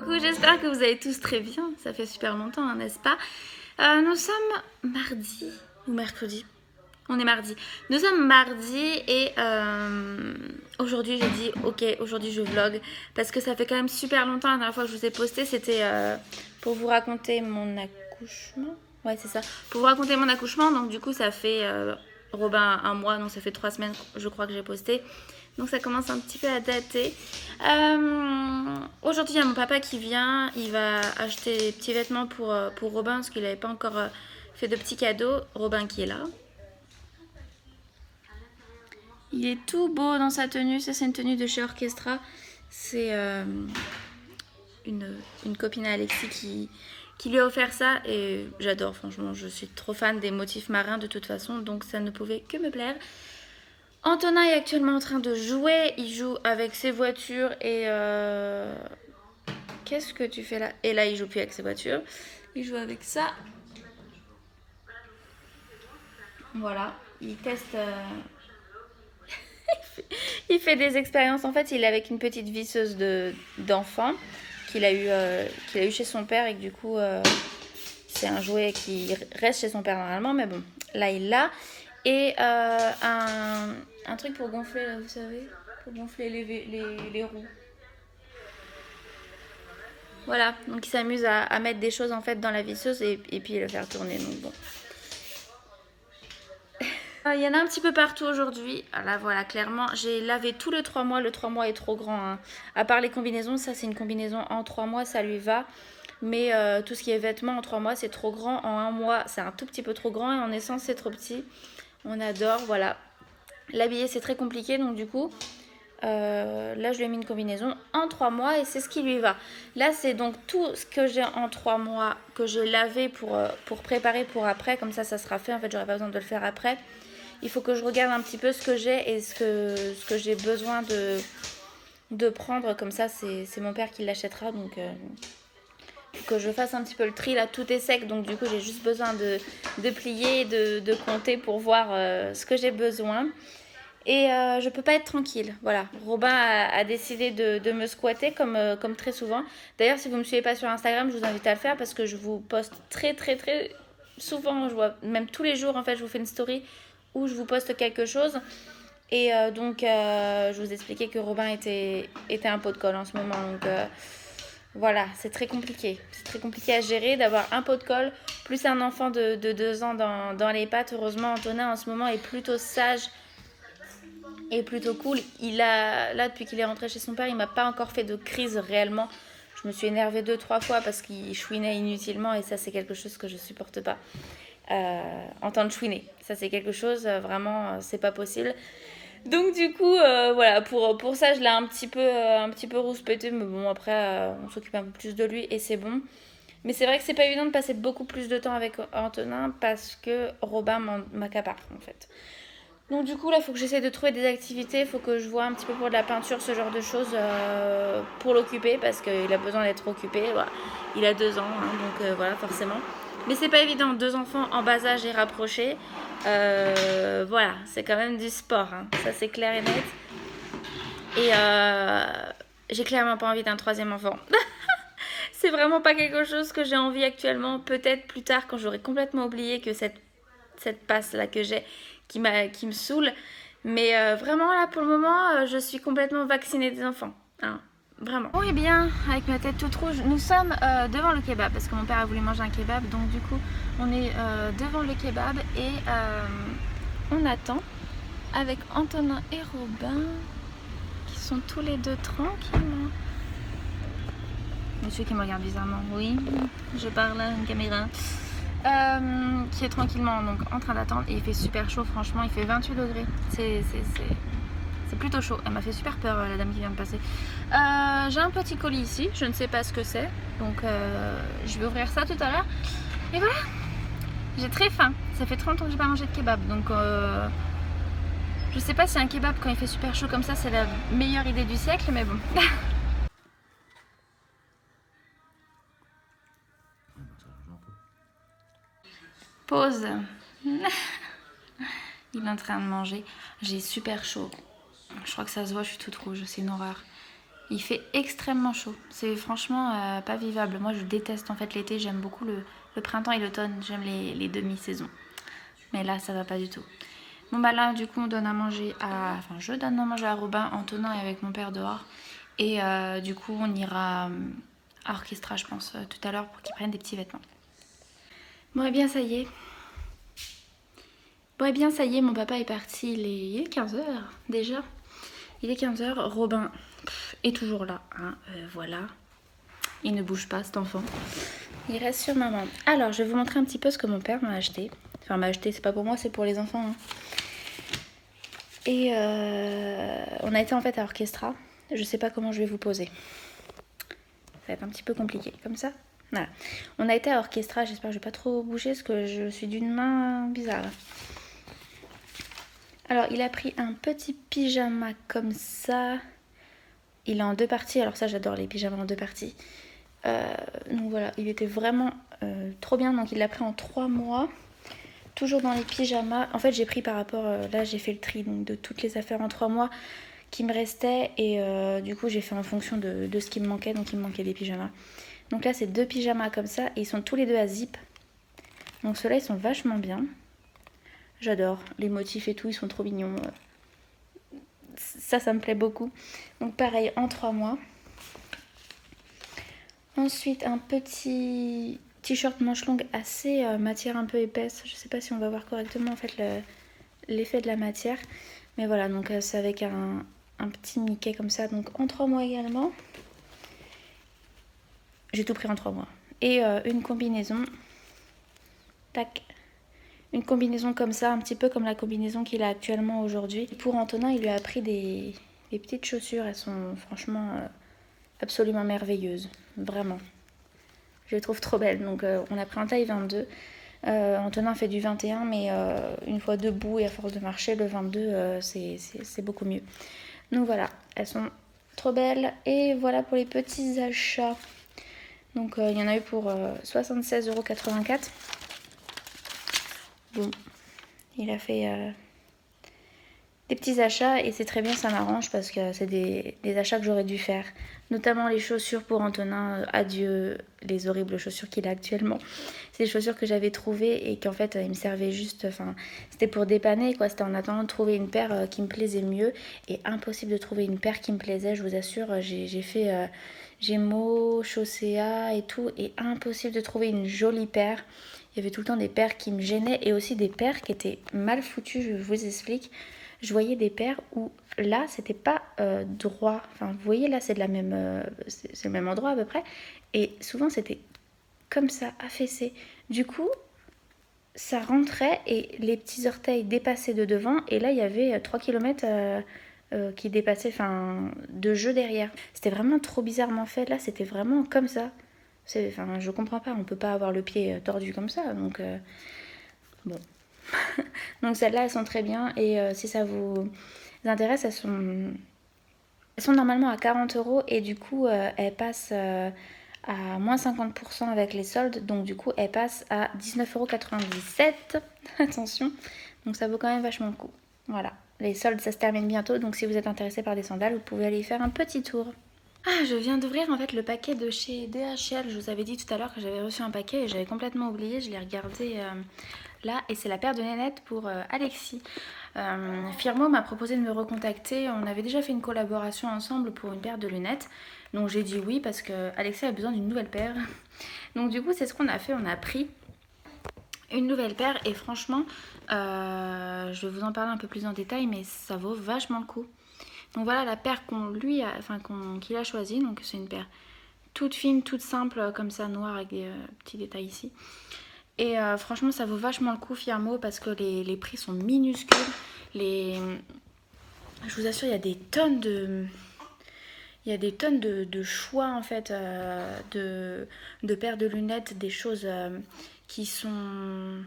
Coucou, j'espère que vous allez tous très bien. Ça fait super longtemps, hein, n'est-ce pas? Nous sommes mardi ou mercredi. On est mardi. Nous sommes mardi et aujourd'hui j'ai dit ok, aujourd'hui je vlog parce que ça fait quand même super longtemps. La dernière fois que je vous ai posté, c'était pour vous raconter mon accouchement. Ouais, c'est ça. Pour vous raconter mon accouchement. Donc du coup, ça fait Robin un mois, donc ça fait 3 semaines, je crois que j'ai posté. Donc ça commence un petit peu à dater. Aujourd'hui, il y a mon papa qui vient. Il va acheter des petits vêtements pour Robin parce qu'il n'avait pas encore fait de petits cadeaux. Robin qui est là. Il est tout beau dans sa tenue. Ça, c'est une tenue de chez Orchestra. C'est une copine à Alexis qui lui a offert ça. Et j'adore, franchement. Je suis trop fan des motifs marins de toute façon. Donc ça ne pouvait que me plaire. Antonin est actuellement en train de jouer. Il joue avec ses voitures et... Qu'est-ce que tu fais là? Et là, il joue plus avec ses voitures. Il joue avec ça. Voilà. Il teste... il fait des expériences. En fait, il est avec une petite visseuse d'enfant qu'il a eu chez son père. Et que du coup, c'est un jouet qui reste chez son père normalement. Mais bon, là, il l'a. Et un truc pour gonfler, là, vous savez, pour gonfler les roues. Voilà, donc il s'amuse à mettre des choses en fait dans la visseuse et puis le faire tourner. Donc bon. Il y en a un petit peu partout aujourd'hui. Là voilà, clairement, j'ai lavé tous les 3 mois. Le 3 mois est trop grand. Hein. À part les combinaisons, ça c'est une combinaison en 3 mois, ça lui va. Mais tout ce qui est vêtements en 3 mois, c'est trop grand. En 1 mois, c'est un tout petit peu trop grand. Et en essence, c'est trop petit. On adore, voilà. L'habiller, c'est très compliqué. Donc du coup, là, je lui ai mis une combinaison en 3 mois et c'est ce qui lui va. Là, c'est donc tout ce que j'ai en 3 mois que j'ai lavé pour préparer pour après. Comme ça sera fait. En fait, j'aurais pas besoin de le faire après. Il faut que je regarde un petit peu ce que j'ai et ce que j'ai besoin de prendre. Comme ça, c'est mon père qui l'achètera. Donc, que je fasse un petit peu le tri. Là, tout est sec. Donc, du coup, j'ai juste besoin de plier, de compter pour voir ce que j'ai besoin. Et je peux pas être tranquille. Voilà, Robin a décidé de me squatter comme très souvent. D'ailleurs, si vous me suivez pas sur Instagram, je vous invite à le faire parce que je vous poste très souvent. Je vois même tous les jours en fait, je vous fais une story où je vous poste quelque chose. Et donc, je vous expliquais que Robin était un pot de colle en ce moment. Donc voilà, c'est très compliqué. C'est très compliqué à gérer d'avoir un pot de colle plus un enfant de 2 ans dans les pattes. Heureusement, Antonin en ce moment est plutôt sage. Et plutôt cool. Là, depuis qu'il est rentré chez son père, il m'a pas encore fait de crise réellement. Je me suis énervée 2-3 fois parce qu'il chouinait inutilement et ça, c'est quelque chose que je supporte pas. Entendre chouiner, ça, c'est quelque chose, vraiment, c'est pas possible. Donc, du coup, voilà, pour ça, je l'ai un petit peu rouspété. Mais bon, après, on s'occupe un peu plus de lui et c'est bon. Mais c'est vrai que c'est pas évident de passer beaucoup plus de temps avec Antonin parce que Robin m'accapare, en fait. Donc du coup là il faut que j'essaie de trouver des activités, il faut que je vois un petit peu pour de la peinture, ce genre de choses pour l'occuper parce qu'il a besoin d'être occupé. Voilà. Il a 2 ans, hein, donc voilà forcément. Mais c'est pas évident, 2 enfants en bas âge et rapprochés. Voilà, c'est quand même du sport, hein. Ça c'est clair et net. Et j'ai clairement pas envie d'un 3e enfant. C'est vraiment pas quelque chose que j'ai envie actuellement. Peut-être plus tard quand j'aurai complètement oublié que cette passe là que j'ai qui me saoule. Mais vraiment là pour le moment, je suis complètement vaccinée des enfants. Hein, vraiment. Bon et bien, avec ma tête toute rouge, nous sommes devant le kebab parce que mon père a voulu manger un kebab. Donc du coup, on est devant le kebab et on attend avec Antonin et Robin qui sont tous les deux tranquillement. Monsieur qui me regarde bizarrement, oui, je parle à une caméra. Qui est tranquillement donc en train d'attendre et il fait super chaud, franchement il fait 28 degrés, c'est plutôt chaud. Elle m'a fait super peur la dame qui vient de passer. J'ai un petit colis ici, je ne sais pas ce que c'est, donc je vais ouvrir ça tout à l'heure et voilà, j'ai très faim, ça fait 30 ans que j'ai pas mangé de kebab donc je sais pas si un kebab quand il fait super chaud comme ça c'est la meilleure idée du siècle mais bon. Pause. Il est en train de manger. J'ai super chaud. Je crois que ça se voit, je suis toute rouge, c'est une horreur. Il fait extrêmement chaud. C'est franchement pas vivable. Moi je déteste en fait l'été, j'aime beaucoup le printemps et l'automne, j'aime les demi-saisons. Mais là ça va pas du tout. Bon bah là du coup on donne à manger à... Enfin je donne à manger à Robin, Antonin et avec mon père dehors. Et du coup on ira à Orchestra je pense tout à l'heure pour qu'ils prennent des petits vêtements. Bon et bien ça y est. Bon et bien ça y est, mon papa est parti, il est 15h déjà. Il est 15h, Robin est toujours là, hein, voilà. Il ne bouge pas cet enfant. Il reste sur maman. Alors je vais vous montrer un petit peu ce que mon père m'a acheté. Enfin m'a acheté, c'est pas pour moi, c'est pour les enfants. Hein. Et on a été en fait à Orchestra. Je sais pas comment je vais vous poser. Ça va être un petit peu compliqué, comme ça. Voilà. On a été à Orchestra, j'espère que je vais pas trop bouger parce que je suis d'une main bizarre. Alors il a pris un petit pyjama comme ça. Il est en 2 parties, alors ça j'adore les pyjamas en 2 parties. Donc voilà, il était vraiment trop bien, donc il l'a pris en 3 mois. Toujours dans les pyjamas. En fait j'ai pris par rapport, là j'ai fait le tri donc, de toutes les affaires en 3 mois qui me restaient. Et du coup j'ai fait en fonction de ce qui me manquait, donc il me manquait des pyjamas. Donc là c'est 2 pyjamas comme ça, et ils sont tous les deux à zip. Donc ceux-là ils sont vachement bien. J'adore, les motifs et tout, ils sont trop mignons. Ça me plaît beaucoup. Donc pareil, en 3 mois. Ensuite, un petit t-shirt manche longue assez matière un peu épaisse. Je sais pas si on va voir correctement en fait l'effet de la matière. Mais voilà, donc c'est avec un petit Mickey comme ça. Donc en 3 mois également. J'ai tout pris en 3 mois. Et une combinaison. Tac. Une combinaison comme ça, un petit peu comme la combinaison qu'il a actuellement aujourd'hui. Pour Antonin, il lui a pris des petites chaussures. Elles sont franchement absolument merveilleuses. Vraiment. Je les trouve trop belles. Donc on a pris en taille 22. Antonin fait du 21, mais une fois debout et à force de marcher, le 22, c'est beaucoup mieux. Donc voilà, elles sont trop belles. Et voilà pour les petits achats. Donc il y en a eu pour 76,84 €. Bon, il a fait des petits achats et c'est très bien, ça m'arrange parce que c'est des achats que j'aurais dû faire. Notamment les chaussures pour Antonin, adieu les horribles chaussures qu'il a actuellement. C'est des chaussures que j'avais trouvées et qu'en fait il me servaient juste, enfin c'était pour dépanner quoi, c'était en attendant de trouver une paire qui me plaisait mieux. Et impossible de trouver une paire qui me plaisait, je vous assure, j'ai fait Gémeaux, Chaussea et tout, et impossible de trouver une jolie paire. Il y avait tout le temps des paires qui me gênaient et aussi des paires qui étaient mal foutues, je vous explique. Je voyais des paires où là c'était pas droit, enfin vous voyez là c'est de la même, c'est le même endroit à peu près, et souvent c'était comme ça, affaissé. Du coup ça rentrait et les petits orteils dépassaient de devant, et là il y avait 3 km qui dépassaient, enfin de jeu derrière. C'était vraiment trop bizarrement fait, là c'était vraiment comme ça. Enfin je comprends pas, on peut pas avoir le pied tordu comme ça, donc bon. Donc celles-là elles sont très bien, et si ça vous intéresse, elles sont normalement à 40 € et du coup elles passent à moins 50% avec les soldes, donc du coup elles passent à 19,97 €. Attention, donc ça vaut quand même vachement le coup. Voilà, les soldes ça se termine bientôt, donc si vous êtes intéressé par des sandales, vous pouvez aller y faire un petit tour. Ah, je viens d'ouvrir en fait le paquet de chez DHL. Je vous avais dit tout à l'heure que j'avais reçu un paquet et j'avais complètement oublié. Je l'ai regardé là, et c'est la paire de nénettes pour Alexis. Firmo m'a proposé de me recontacter. On avait déjà fait une collaboration ensemble pour une paire de lunettes. Donc j'ai dit oui parce que Alexis a besoin d'une nouvelle paire. Donc du coup c'est ce qu'on a fait. On a pris une nouvelle paire et franchement je vais vous en parler un peu plus en détail, mais ça vaut vachement le coup. Donc voilà la paire qu'il a choisie. Donc c'est une paire toute fine, toute simple comme ça, noire avec des petits détails ici. Et franchement ça vaut vachement le coup Firmo parce que les prix sont minuscules. Je vous assure, il y a des tonnes de choix en fait de paires de lunettes, des choses qui sont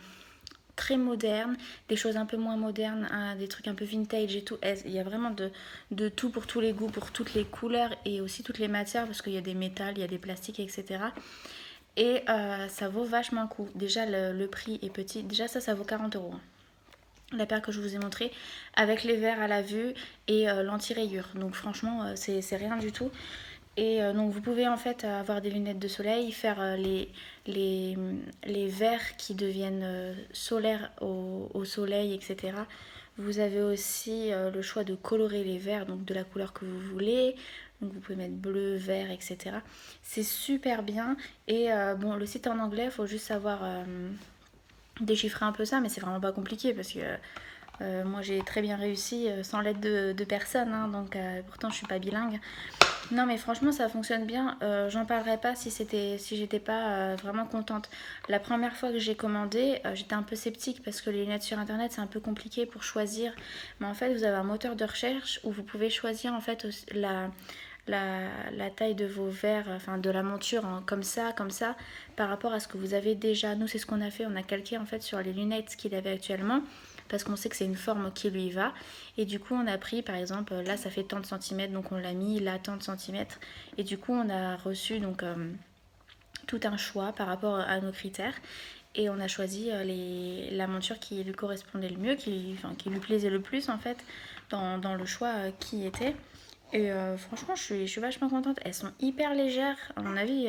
très modernes, des choses un peu moins modernes, des trucs un peu vintage et tout. Il y a vraiment de tout pour tous les goûts, pour toutes les couleurs et aussi toutes les matières, parce qu'il y a des métals, il y a des plastiques, etc. Et ça vaut vachement le coup. Déjà le prix est petit, déjà ça vaut 40 €. la paire que je vous ai montrée, avec les verres à la vue et l'anti-rayure. Donc franchement, c'est rien du tout. Et donc vous pouvez en fait avoir des lunettes de soleil, faire les verres qui deviennent solaires au soleil, etc. Vous avez aussi le choix de colorer les verres, donc de la couleur que vous voulez. Donc vous pouvez mettre bleu, vert, etc. C'est super bien. Et bon, le site est en anglais, il faut juste savoir déchiffrer un peu ça, mais c'est vraiment pas compliqué parce que moi j'ai très bien réussi sans l'aide de personne, hein, donc pourtant je suis pas bilingue. Non mais franchement ça fonctionne bien, j'en parlerai pas si j'étais pas vraiment contente. La première fois que j'ai commandé, j'étais un peu sceptique parce que les lunettes sur internet c'est un peu compliqué pour choisir. Mais en fait vous avez un moteur de recherche où vous pouvez choisir en fait la taille de vos verres, enfin de la monture comme ça, par rapport à ce que vous avez déjà. Nous c'est ce qu'on a fait, on a calqué en fait sur les lunettes qu'il avait actuellement parce qu'on sait que c'est une forme qui lui va. Et du coup, on a pris, par exemple, là, ça fait tant de centimètres, donc on l'a mis là, tant de centimètres. Et du coup, on a reçu donc tout un choix par rapport à nos critères. Et on a choisi la monture qui lui correspondait le mieux, qui lui plaisait le plus, en fait, dans le choix qui était. Et franchement, je suis vachement contente. Elles sont hyper légères. À mon avis,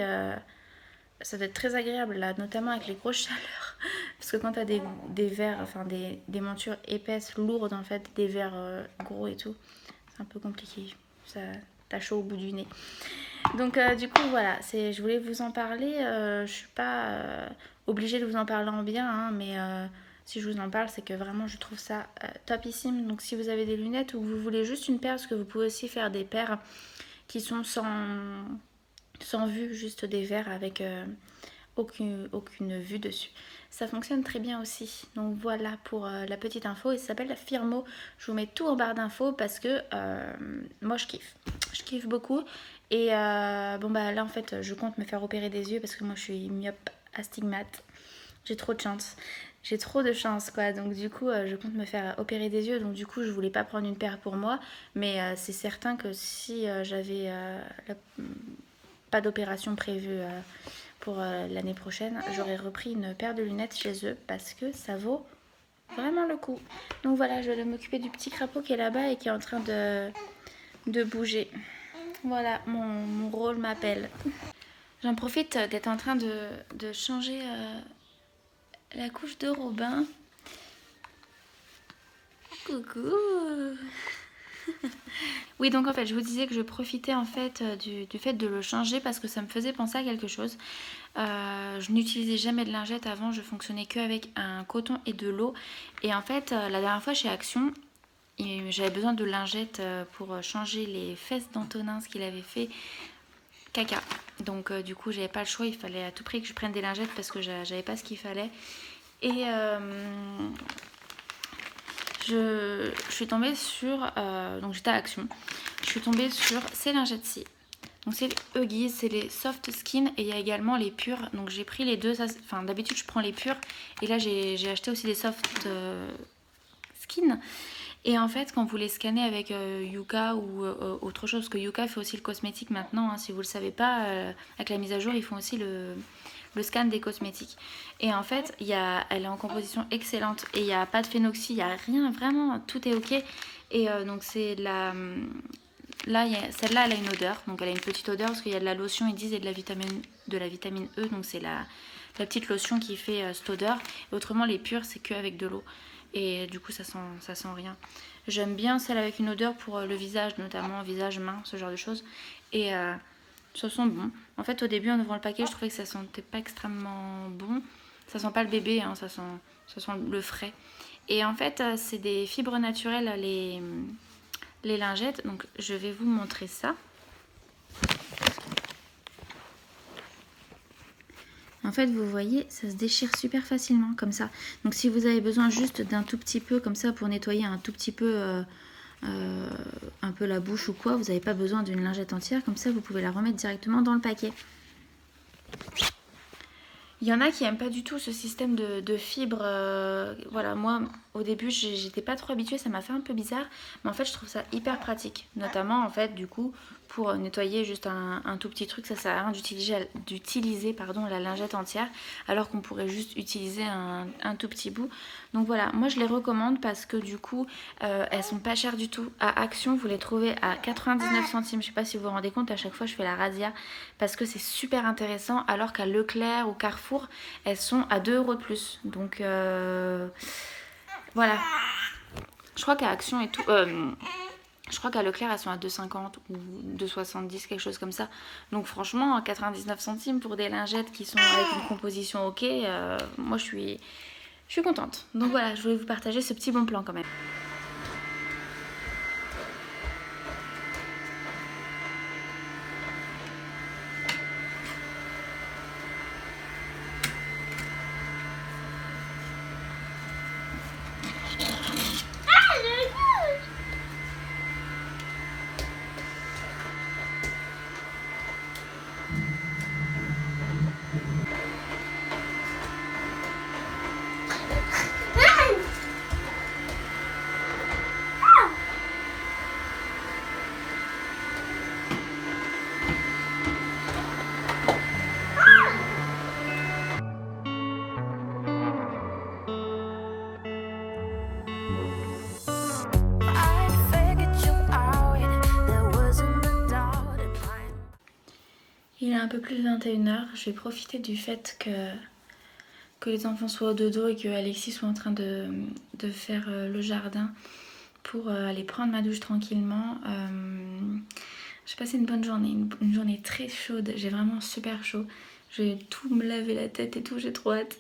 ça doit être très agréable, là, notamment avec les grosses chaleurs. Parce que quand t'as des verres, enfin des montures épaisses, lourdes en fait, des verres gros et tout, c'est un peu compliqué. T'as chaud au bout du nez. Donc du coup voilà, je voulais vous en parler. Je suis pas obligée de vous en parler en bien, hein, mais si je vous en parle, c'est que vraiment je trouve ça topissime. Donc si vous avez des lunettes ou que vous voulez juste une paire, parce que vous pouvez aussi faire des paires qui sont sans vue, juste des verres avec aucune vue dessus. Ça fonctionne très bien aussi. Donc voilà pour la petite info. Il s'appelle la Firmo. Je vous mets tout en barre d'infos parce que moi je kiffe. Je kiffe beaucoup. Et bon bah là en fait je compte me faire opérer des yeux parce que moi je suis myope astigmate. J'ai trop de chance. J'ai trop de chance quoi. Donc du coup je compte me faire opérer des yeux. Donc du coup je voulais pas prendre une paire pour moi. Mais c'est certain que si j'avais pas d'opération prévue pour l'année prochaine, j'aurais repris une paire de lunettes chez eux parce que ça vaut vraiment le coup. Donc voilà, je vais m'occuper du petit crapaud qui est là-bas et qui est en train de bouger. Voilà, mon rôle m'appelle. J'en profite d'être en train de changer la couche de Robin. Coucou. Oui, donc en fait, je vous disais que je profitais en fait du fait de le changer parce que ça me faisait penser à quelque chose. Je n'utilisais jamais de lingettes avant, je fonctionnais que avec un coton et de l'eau. Et en fait, la dernière fois chez Action, j'avais besoin de lingettes pour changer les fesses d'Antonin, ce qu'il avait fait caca. Donc du coup, j'avais pas le choix, il fallait à tout prix que je prenne des lingettes parce que j'avais pas ce qu'il fallait. Et je suis tombée sur, donc j'étais à Action, je suis tombée sur ces lingettes-ci. Donc c'est les Huggies, c'est les soft skin et il y a également les pures. Donc j'ai pris les deux, enfin d'habitude je prends les pures et là j'ai acheté aussi des soft skin. Et en fait quand vous les scannez avec Yuka ou autre chose, parce que Yuka fait aussi le cosmétique maintenant, hein, si vous le savez pas, avec la mise à jour ils font aussi le scan des cosmétiques. Et en fait, elle est en composition excellente et il n'y a pas de phénoxy, il n'y a rien, vraiment, tout est ok. Et donc c'est la... Là, celle-là, elle a une odeur, donc elle a une petite odeur parce qu'il y a de la lotion, ils disent, et de la vitamine E, donc c'est la petite lotion qui fait cette odeur. Et autrement, les pures, c'est qu'avec de l'eau. Et du coup, ça sent rien. J'aime bien celle avec une odeur pour le visage, notamment visage, main, ce genre de choses. Et ça sent bon. En fait, au début, en ouvrant le paquet, je trouvais que ça sentait pas extrêmement bon. Ça sent pas le bébé, hein, ça sent le frais. Et en fait, c'est des fibres naturelles, les lingettes. Donc, je vais vous montrer ça. En fait, vous voyez, ça se déchire super facilement, comme ça. Donc, si vous avez besoin juste d'un tout petit peu, comme ça, pour nettoyer un tout petit peu... un peu la bouche ou quoi, vous n'avez pas besoin d'une lingette entière, comme ça vous pouvez la remettre directement dans le paquet. Il y en a qui n'aiment pas du tout ce système de fibres. Voilà, moi au début j'étais pas trop habituée, ça m'a fait un peu bizarre, mais en fait je trouve ça hyper pratique, notamment en fait du coup pour nettoyer juste un tout petit truc. Ça sert à rien d'utiliser la lingette entière alors qu'on pourrait juste utiliser un tout petit bout. Donc voilà, moi je les recommande parce que du coup elles sont pas chères du tout. À Action vous les trouvez à 99 centimes. Je sais pas si vous vous rendez compte, à chaque fois je fais la razzia parce que c'est super intéressant, alors qu'à Leclerc ou Carrefour elles sont à 2 € de plus. Donc voilà, je crois qu'à Action et tout... je crois qu'à Leclerc, elles sont à 2,50 ou 2,70, quelque chose comme ça. Donc franchement, 99 centimes pour des lingettes qui sont avec une composition ok, moi je suis contente. Donc voilà, je voulais vous partager ce petit bon plan quand même. Il est un peu plus de 21 h. Je vais profiter du fait que les enfants soient au dodo et que Alexis soit en train de faire le jardin pour aller prendre ma douche tranquillement. J'ai passé une bonne journée, une journée très chaude. J'ai vraiment super chaud. Je vais tout me laver la tête et tout, j'ai trop hâte.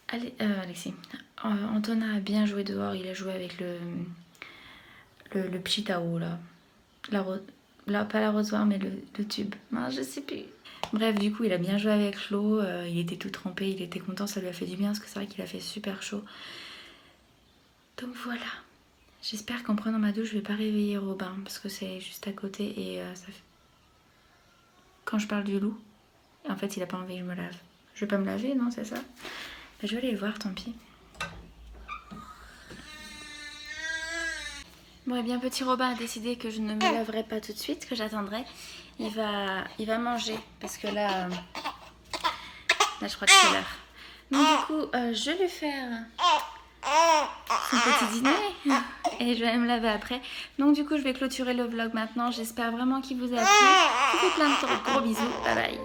Alexis. Antonin a bien joué dehors. Il a joué avec le petit tao là. Pas l'arrosoir mais le tube. Non, je sais plus. Bref, du coup il a bien joué avec l'eau. Il était tout trempé, il était content, ça lui a fait du bien parce que c'est vrai qu'il a fait super chaud. Donc voilà. J'espère qu'en prenant ma douche je vais pas réveiller Robin parce que c'est juste à côté et ça fait... Quand je parle du loup, en fait il a pas envie que je me lave. Je vais pas me laver, non, c'est ça? Je vais aller le voir, tant pis. Bon, et bien petit Robin a décidé que je ne me laverai pas tout de suite, que j'attendrai. Il va manger parce que là je crois que c'est l'heure. Donc du coup, je vais lui faire son petit dîner et je vais aller me laver après. Donc du coup, je vais clôturer le vlog maintenant. J'espère vraiment qu'il vous a plu. Je vous fais plein de gros bisous. Bye bye.